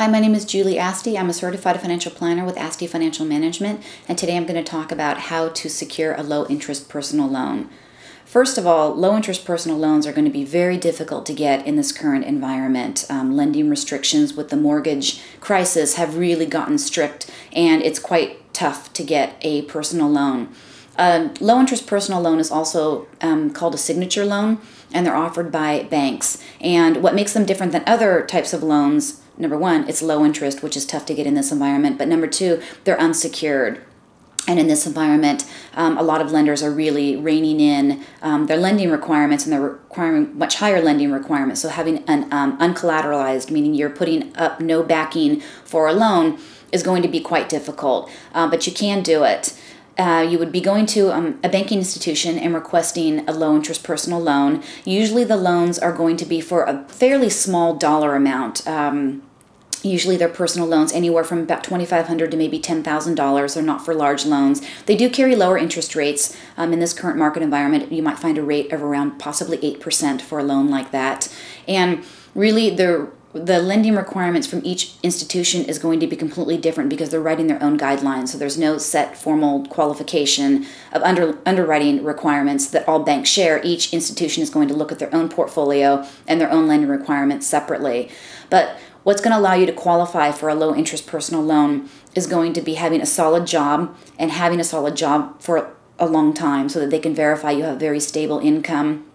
Hi, my name is Julie Asti. I'm a certified financial planner with Asti Financial Management, and today I'm going to talk about how to secure a low-interest personal loan. First of all, low-interest personal loans are going to be very difficult to get in this current environment. Lending restrictions with the mortgage crisis have really gotten strict, and it's quite tough to get a personal loan. Low-interest personal loan is also called a signature loan, and they're offered by banks. And what makes them different than other types of loans, number one, it's low interest, which is tough to get in this environment. But number two, they're unsecured. And in this environment, a lot of lenders are really reining in their lending requirements, and they're requiring much higher lending requirements. So having an uncollateralized, meaning you're putting up no backing for a loan, is going to be quite difficult. But you can do it. You would be going to a banking institution and requesting a low-interest personal loan. Usually the loans are going to be for a fairly small dollar amount. Usually they're personal loans anywhere from about $2,500 to maybe $10,000. They're not for large loans. They do carry lower interest rates. In this current market environment, you might find a rate of around possibly 8% for a loan like that. And really the lending requirements from each institution is going to be completely different because they're writing their own guidelines. So there's no set formal qualification of underwriting requirements that all banks share. Each institution is going to look at their own portfolio and their own lending requirements separately. But what's going to allow you to qualify for a low-interest personal loan is going to be having a solid job, and having a solid job for a long time so that they can verify you have very stable income.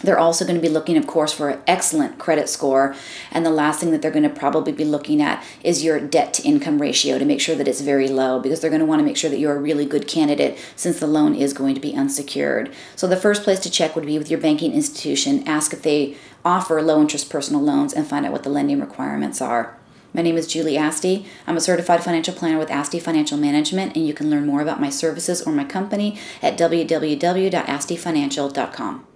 They're also going to be looking, of course, for an excellent credit score. And the last thing that they're going to probably be looking at is your debt-to-income ratio to make sure that it's very low, because they're going to want to make sure that you're a really good candidate since the loan is going to be unsecured. So the first place to check would be with your banking institution. Ask if they offer low-interest personal loans and find out what the lending requirements are. My name is Julie Asti. I'm a certified financial planner with Asti Financial Management, and you can learn more about my services or my company at www.astifinancial.com.